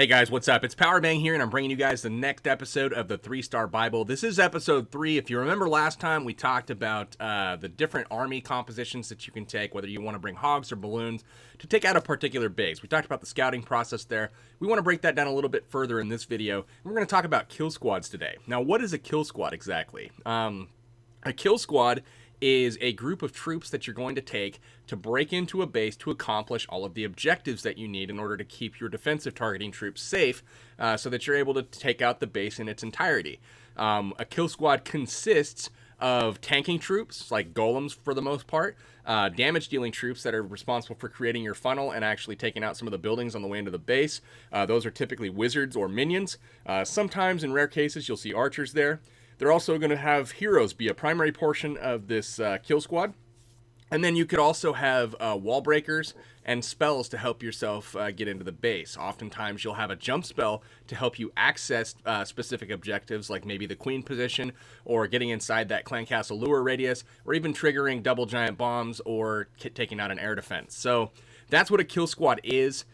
Hey guys, what's up? It's Powerbang here, and I'm bringing you guys the next episode of the 3-Star Bible. This is episode 3. If you remember last time, we talked about the different army compositions that you can take, whether you want to bring hogs or balloons, to take out a particular base. We talked about the scouting process there. We want to break that down a little bit further in this video. We're going to talk about kill squads today. Now, what is a kill squad exactly? A kill squad is a group of troops that you're going to take to break into a base to accomplish all of the objectives that you need in order to keep your defensive targeting troops safe, so that you're able to take out the base in its entirety. A kill squad consists of tanking troops, like golems for the most part, damage dealing troops that are responsible for creating your funnel and actually taking out some of the buildings on the way into the base. Those are typically wizards or minions. Sometimes, in rare cases, you'll see archers there. They're also going to have heroes be a primary portion of this kill squad. And then you could also have wall breakers and spells to help yourself get into the base. Oftentimes you'll have a jump spell to help you access specific objectives, like maybe the queen position, or getting inside that clan castle lure radius, or even triggering double giant bombs or taking out an air defense. So that's what a kill squad is.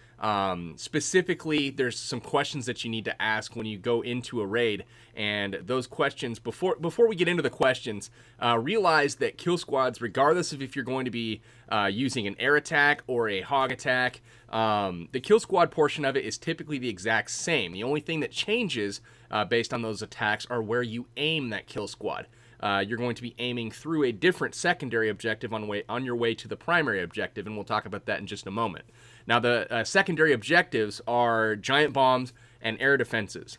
Specifically, there's some questions that you need to ask when you go into a raid, and those questions, before we get into the questions, realize that kill squads, regardless of if you're going to be using an air attack or a hog attack, the kill squad portion of it is typically the exact same. The only thing that changes based on those attacks are where you aim that kill squad. You're going to be aiming through a different secondary objective on your way to the primary objective, and we'll talk about that in just a moment. Now, the secondary objectives are giant bombs and air defenses.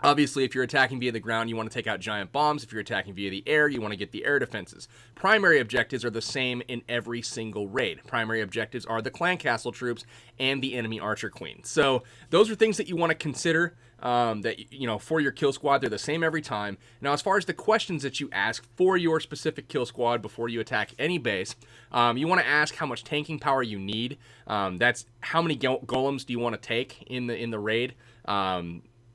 Obviously, if you're attacking via the ground, you want to take out giant bombs. If you're attacking via the air, you want to get the air defenses. Primary objectives are the same in every single raid. Primary objectives are the clan castle troops and the enemy archer queen. So those are things that you want to consider, for your kill squad. They're the same every time. Now, as far as the questions that you ask for your specific kill squad before you attack any base, you want to ask how much tanking power you need. That's how many golems do you want to take in the raid.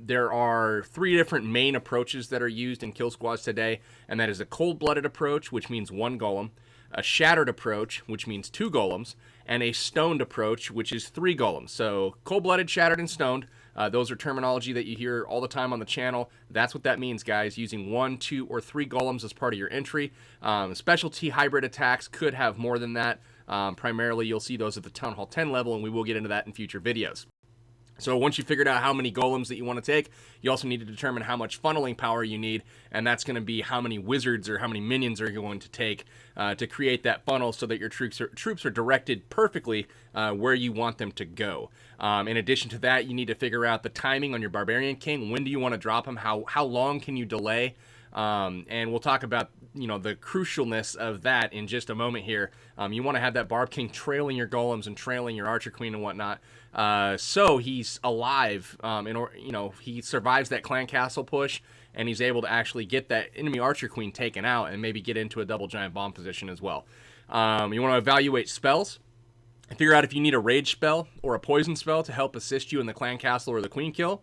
There are 3 different main approaches that are used in kill squads today, and that is a cold-blooded approach, which means 1 golem, a shattered approach, which means 2 golems, and a stoned approach, which is 3 golems. So cold-blooded, shattered, and stoned, those are terminology that you hear all the time on the channel. That's what that means, guys, using 1, 2, or 3 golems as part of your entry. Specialty hybrid attacks could have more than that. Primarily, you'll see those at the Town Hall 10 level, and we will get into that in future videos. So once you figured out how many golems that you want to take, you also need to determine how much funneling power you need, and that's going to be how many wizards or how many minions are you going to take to create that funnel so that your troops are directed perfectly where you want them to go. In addition to that, you need to figure out the timing on your Barbarian King. When do you want to drop him? How long can you delay? And we'll talk about the crucialness of that in just a moment here. You want to have that Barb King trailing your golems and trailing your Archer Queen and whatnot, so he's alive. He survives that clan castle push, and he's able to actually get that enemy Archer Queen taken out and maybe get into a double giant bomb position as well. You want to evaluate spells. Figure out if you need a rage spell or a poison spell to help assist you in the clan castle or the queen kill.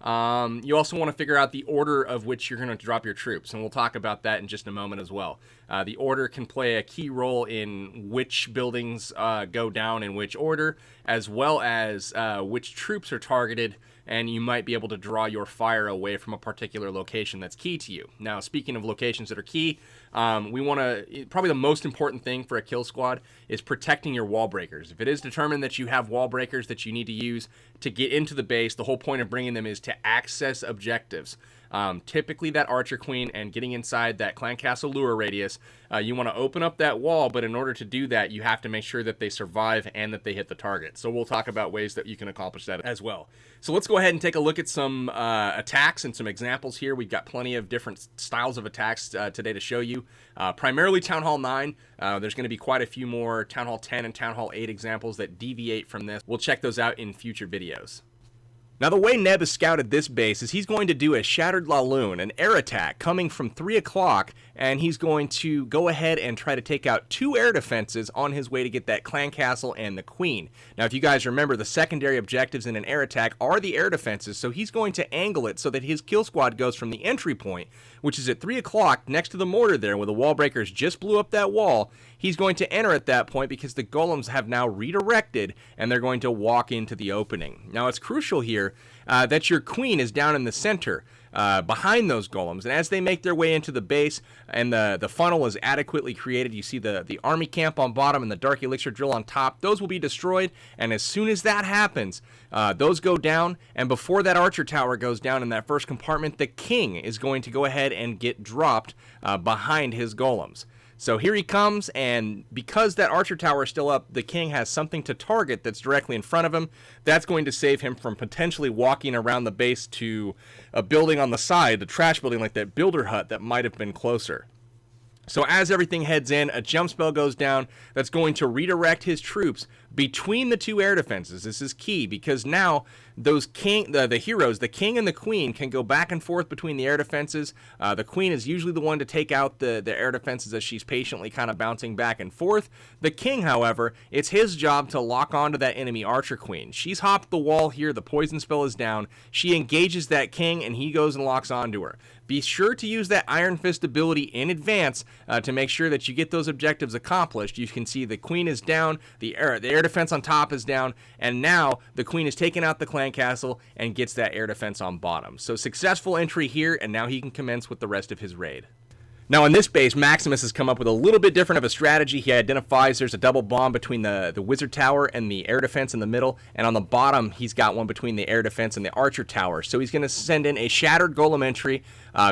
You also want to figure out the order of which you're going to drop your troops, and we'll talk about that in just a moment as well. The order can play a key role in which buildings go down in which order, as well as which troops are targeted, and you might be able to draw your fire away from a particular location that's key to you. Now, speaking of locations that are key, we want to, probably the most important thing for a kill squad is protecting your wall breakers. If it is determined that you have wall breakers that you need to use to get into the base, the whole point of bringing them is to access objectives. Typically that Archer Queen and getting inside that clan castle lure radius, you want to open up that wall, but in order to do that, you have to make sure that they survive and that they hit the target. So we'll talk about ways that you can accomplish that as well. So let's go ahead and take a look at some attacks and some examples here. We've got plenty of different styles of attacks today to show you. Primarily Town Hall 9. There's going to be quite a few more Town Hall 10 and Town Hall 8 examples that deviate from this. We'll check those out in future videos. Now, the way Neb has scouted this base is he's going to do a Shattered Laloon, an air attack coming from 3 o'clock, and he's going to go ahead and try to take out 2 air defenses on his way to get that clan castle and the queen. Now, if you guys remember, the secondary objectives in an air attack are the air defenses, so he's going to angle it so that his kill squad goes from the entry point, which is at 3 o'clock next to the mortar there where the wall breakers just blew up that wall. He's going to enter at that point because the golems have now redirected and they're going to walk into the opening. Now, it's crucial here here that your queen is down in the center behind those golems. And as they make their way into the base and the funnel is adequately created, you see the army camp on bottom and the dark elixir drill on top. Those will be destroyed, and as soon as that happens, those go down, and before that archer tower goes down in that first compartment, the king is going to go ahead and get dropped behind his golems. So here he comes, and because that archer tower is still up, the king has something to target that's directly in front of him. That's going to save him from potentially walking around the base to a building on the side, the trash building like that builder hut that might have been closer. So as everything heads in, a jump spell goes down that's going to redirect his troops between the two air defenses. This is key because now those the heroes, the king and the queen, can go back and forth between the air defenses. The queen is usually the one to take out the air defenses as she's patiently kind of bouncing back and forth. The king, however, it's his job to lock onto that enemy archer queen. She's hopped the wall here. The poison spell is down. She engages that king, and he goes and locks onto her. Be sure to use that Iron Fist ability in advance to make sure that you get those objectives accomplished. You can see the queen is down, the air defense on top is down, and now the queen is taking out the clan castle and gets that air defense on bottom. So successful entry here, and now he can commence with the rest of his raid. Now in this base, Maximus has come up with a little bit different of a strategy. He identifies there's a double bomb between the wizard tower and the air defense in the middle, and on the bottom he's got one between the air defense and the archer tower. So he's going to send in a shattered golem entry,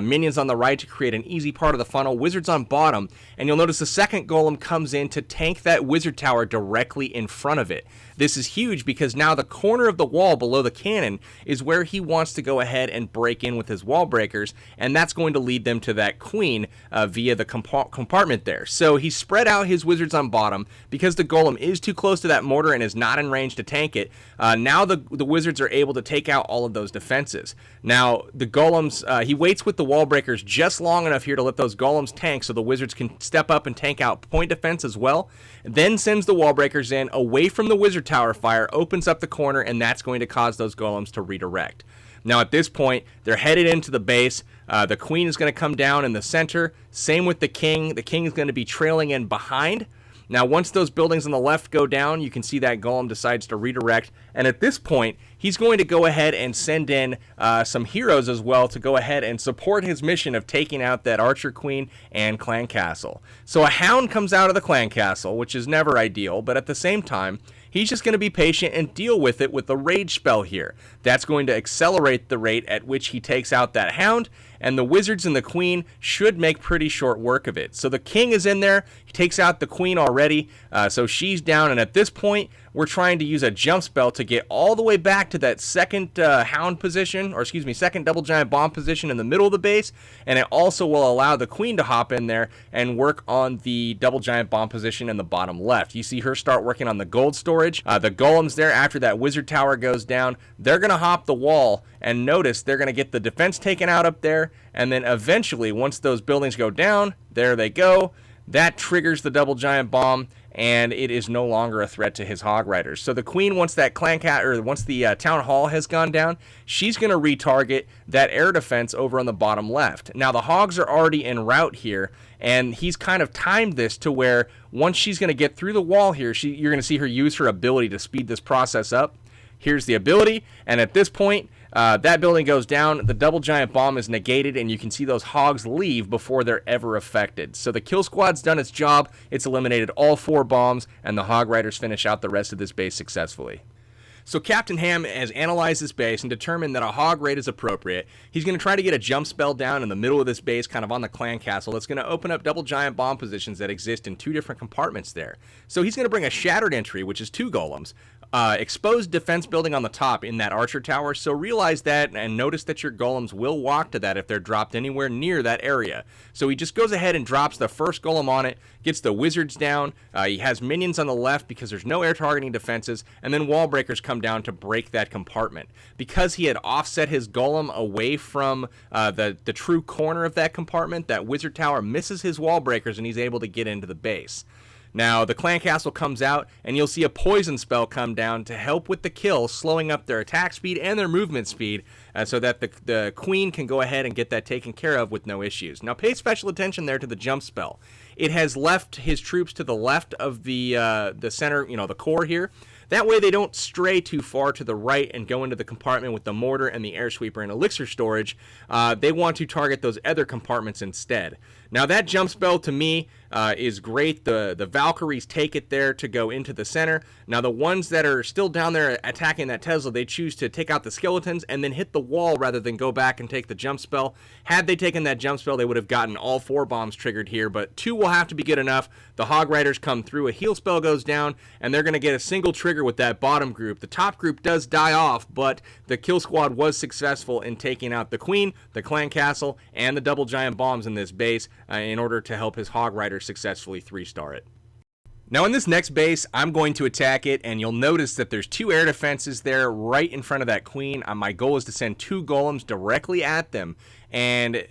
minions on the right to create an easy part of the funnel, wizards on bottom, and you'll notice the second golem comes in to tank that wizard tower directly in front of it. This is huge because now the corner of the wall below the cannon is where he wants to go ahead and break in with his wall breakers, and that's going to lead them to that queen via the compartment there. So he spread out his wizards on bottom because the golem is too close to that mortar and is not in range to tank it. Now the wizards are able to take out all of those defenses. Now the golems, he waits with the wall breakers just long enough here to let those golems tank so the wizards can step up and tank out point defense as well, then sends the wall breakers in away from the wizard tower fire, opens up the corner, and that's going to cause those golems to redirect. Now at this point, they're headed into the base. The queen is going to come down in the center. Same with the king. The king is going to be trailing in behind. Now once those buildings on the left go down, you can see that golem decides to redirect. And at this point, he's going to go ahead and send in some heroes as well to go ahead and support his mission of taking out that archer queen and clan castle. So a hound comes out of the clan castle, which is never ideal, but at the same time, he's just going to be patient and deal with it with the rage spell here. That's going to accelerate the rate at which he takes out that hound, and the wizards and the queen should make pretty short work of it. So the king is in there. He takes out the queen already, so she's down, and at this point, we're trying to use a jump spell to get all the way back to that second hound position, or excuse me, second double giant bomb position in the middle of the base, and it also will allow the queen to hop in there and work on the double giant bomb position in the bottom left. You see her start working on the gold storage. The golems there, after that wizard tower goes down, they're going to hop the wall, and notice they're going to get the defense taken out up there, and then eventually, once those buildings go down, there they go. That triggers the double giant bomb, and it is no longer a threat to his hog riders. So the queen, once that once the town hall has gone down, she's going to retarget that air defense over on the bottom left. Now the hogs are already en route here, and he's kind of timed this to where once she's going to get through the wall here, you're going to see her use her ability to speed this process up. Here's the ability, and at this point, that building goes down, the double giant bomb is negated, and you can see those hogs leave before they're ever affected. So the kill squad's done its job, it's eliminated all 4 bombs, and the hog riders finish out the rest of this base successfully. So Captain Ham has analyzed this base and determined that a hog raid is appropriate. He's going to try to get a jump spell down in the middle of this base, kind of on the clan castle. That's going to open up double giant bomb positions that exist in 2 different compartments there. So he's going to bring a shattered entry, which is 2 golems, exposed defense building on the top in that archer tower. So realize that and notice that your golems will walk to that if they're dropped anywhere near that area. So he just goes ahead and drops the first golem on it, gets the wizards down. He has minions on the left because there's no air targeting defenses, and then wall breakers come down to break that compartment. Because he had offset his golem away from the true corner of that compartment, that wizard tower misses his wall breakers and he's able to get into the base. Now the clan castle comes out, and you'll see a poison spell come down to help with the kill, slowing up their attack speed and their movement speed so that the queen can go ahead and get that taken care of with no issues. Now pay special attention there to the jump spell. It has left his troops to the left of the center, the core here. That way they don't stray too far to the right and go into the compartment with the mortar and the air sweeper and elixir storage. They want to target those other compartments instead. Now that jump spell to me is great. The Valkyries take it there to go into the center. Now the ones that are still down there attacking that Tesla, they choose to take out the skeletons and then hit the wall rather than go back and take the jump spell. Had they taken that jump spell, they would have gotten all 4 bombs triggered here, but 2 will have to be good enough. The Hog Riders come through, a heal spell goes down, and they're going to get a single trigger with that bottom group. The top group does die off, but the kill squad was successful in taking out the Queen, the Clan Castle, and the double giant bombs in this base in order to help his Hog Riders successfully 3-star it. Now in this next base, I'm going to attack it, and you'll notice that there's 2 air defenses there right in front of that Queen. My goal is to send 2 golems directly at them, and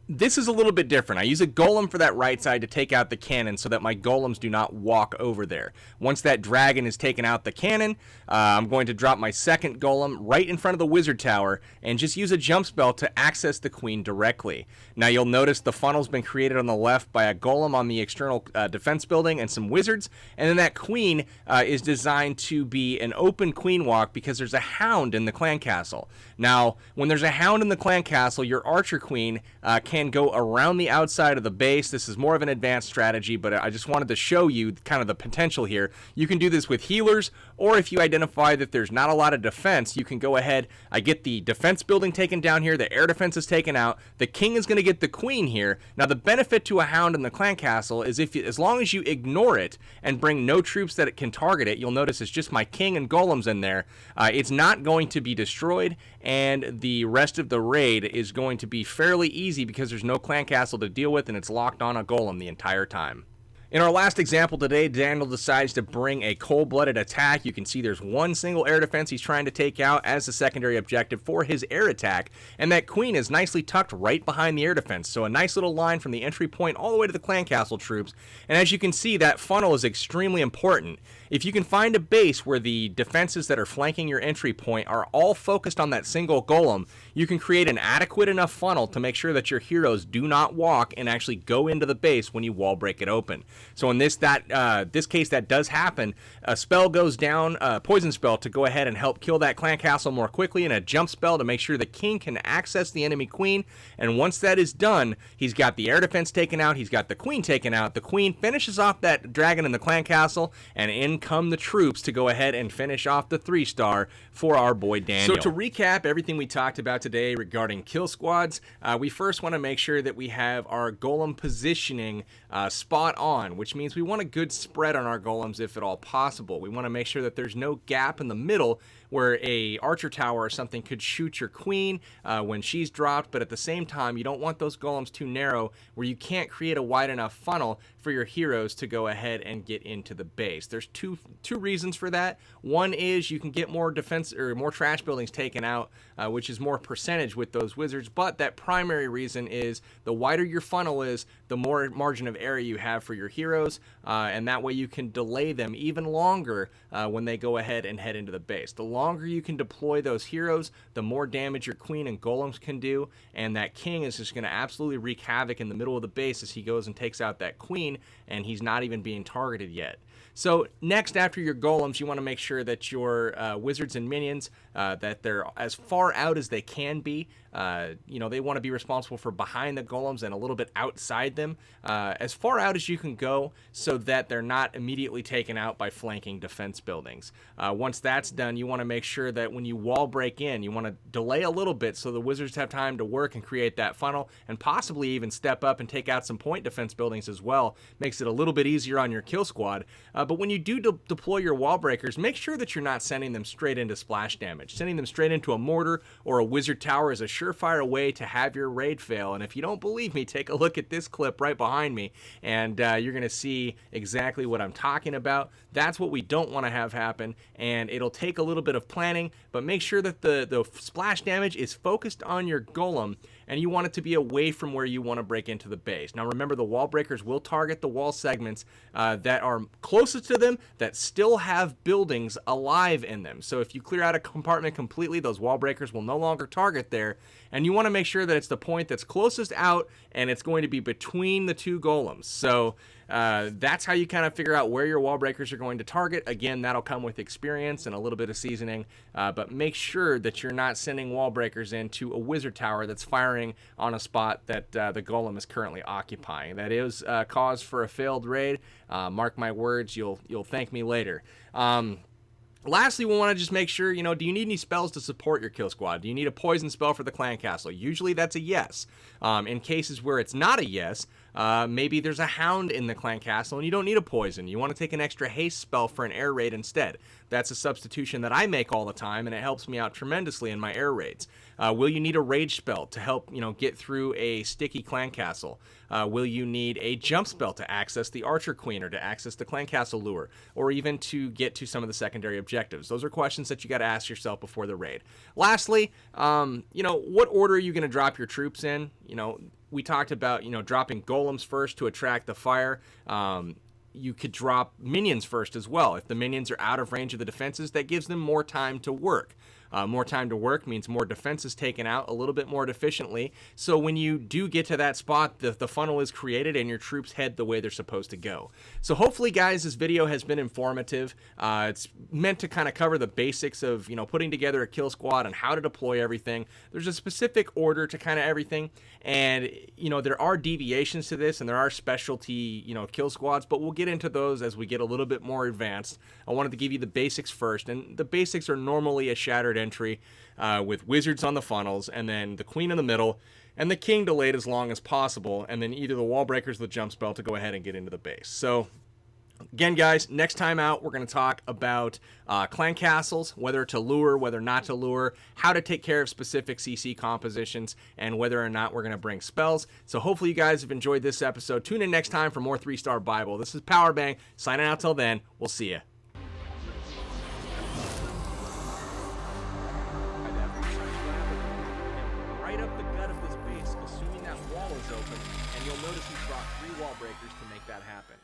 this is a little bit different. I use a golem for that right side to take out the cannon so that my golems do not walk over there. Once that dragon has taken out the cannon, I'm going to drop my second golem right in front of the wizard tower and just use a jump spell to access the Queen directly. Now you'll notice the funnel's been created on the left by a golem on the external defense building and some wizards, and then that Queen is designed to be an open queen walk because there's a hound in the clan castle. Now when there's a hound in the clan castle, your archer queen can go around the outside of the base. This is more of an advanced strategy, but I just wanted to show you kind of the potential here. You can do this with healers, or if you identify that there's not a lot of defense, you can go ahead. I get the defense building taken down here, the air defense is taken out, the king is going to get the queen here. Now the benefit to a hound in the clan castle is as long as you ignore it and bring no troops that it can target it, you'll notice it's just my king and golems in there. It's not going to be destroyed, and the rest of the raid is going to be fairly easy because there's no clan castle to deal with and it's locked on a golem the entire time. In our last example today, Daniel decides to bring a cold-blooded attack. You can see there's one single air defense he's trying to take out as the secondary objective for his air attack, and that queen is nicely tucked right behind the air defense, so a nice little line from the entry point all the way to the clan castle troops. And as you can see, that funnel is extremely important. If you can find a base where the defenses that are flanking your entry point are all focused on that single golem, you can create an adequate enough funnel to make sure that your heroes do not walk and actually go into the base when you wall break it open. So in this case, that does happen. A spell goes down, a poison spell to go ahead and help kill that clan castle more quickly, and a jump spell to make sure the king can access the enemy queen. And once that is done, he's got the air defense taken out, he's got the queen taken out. The queen finishes off that dragon in the clan castle, and in come the troops to go ahead and finish off the 3-star for our boy Daniel. So to recap everything we talked about today regarding kill squads, we first want to make sure that we have our golem positioning spot on, which means we want a good spread on our golems if at all possible. We want to make sure that there's no gap in the middle where a archer tower or something could shoot your queen when she's dropped, but at the same time you don't want those golems too narrow where you can't create a wide enough funnel for your heroes to go ahead and get into the base. There's two reasons for that. One is you can get more defense or more trash buildings taken out, which is more percentage with those wizards, but that primary reason is the wider your funnel is, the more margin of error you have for your heroes, and that way you can delay them even longer when they go ahead and head into the base. The longer you can deploy those heroes, the more damage your queen and golems can do, and that king is just going to absolutely wreak havoc in the middle of the base as he goes and takes out that queen, and he's not even being targeted yet. So next, after your golems, you want to make sure that your wizards and minions, that they're as far out as they can be. They want to be responsible for behind the golems and a little bit outside them, as far out as you can go so that they're not immediately taken out by flanking defense buildings. Once that's done, you want to make sure that when you wall break in, you want to delay a little bit so the wizards have time to work and create that funnel, and possibly even step up and take out some point defense buildings as well. Makes it a little bit easier on your kill squad. But when you do deploy your wall breakers, make sure that you're not sending them straight into splash damage. Sending them straight into a mortar or a wizard tower is a surefire way to have your raid fail. And if you don't believe me, take a look at this clip right behind me, and you're going to see exactly what I'm talking about. That's what we don't want to have happen, and it'll take a little bit of planning, but make sure that the splash damage is focused on your golem, and you want it to be away from where you want to break into the base. Now remember, the wall breakers will target the wall segments that are closest to them that still have buildings alive in them. So if you clear out a compartment completely, those wall breakers will no longer target there, and you want to make sure that it's the point that's closest out and it's going to be between the two golems. So That's how you kind of figure out where your wall breakers are going to target. Again, that'll come with experience and a little bit of seasoning, but make sure that you're not sending wall breakers into a wizard tower that's firing on a spot that the golem is currently occupying. That is cause for a failed raid. Mark my words, you'll thank me later. Lastly, we want to just make sure, do you need any spells to support your kill squad? Do you need a poison spell for the clan castle? Usually that's a yes. In cases where it's not a yes, maybe there's a hound in the clan castle and you don't need a poison. You want to take an extra haste spell for an air raid instead. That's a substitution that I make all the time, and it helps me out tremendously in my air raids. Will you need a rage spell to help, get through a sticky clan castle? Will you need a jump spell to access the archer queen or to access the clan castle lure, or even to get to some of the secondary objectives? Those are questions that you got to ask yourself before the raid. Lastly, what order are you going to drop your troops in? We talked about, dropping golems first to attract the fire. You could drop minions first as well. If the minions are out of range of the defenses, that gives them more time to work. More time to work means more defenses taken out a little bit more efficiently. So when you do get to that spot, the funnel is created and your troops head the way they're supposed to go. So hopefully, guys, this video has been informative. It's meant to kind of cover the basics of, putting together a kill squad and how to deploy everything. There's a specific order to kind of everything. And, there are deviations to this and there are specialty, kill squads, but we'll get into those as we get a little bit more advanced. I wanted to give you the basics first, and the basics are normally a shattered entry with wizards on the funnels, and then the queen in the middle, and the king delayed as long as possible, and then either the wall breakers or the jump spell to go ahead and get into the base. So again, guys, next time out, we're going to talk about clan castles, whether to lure, whether not to lure, how to take care of specific CC compositions, and whether or not we're going to bring spells. So hopefully you guys have enjoyed this episode. Tune in next time for more 3-Star Bible. This is Powerbang, signing out till then. We'll see you. Right up the gut of this base, assuming that wall is open, and you'll notice we brought 3 wall breakers to make that happen.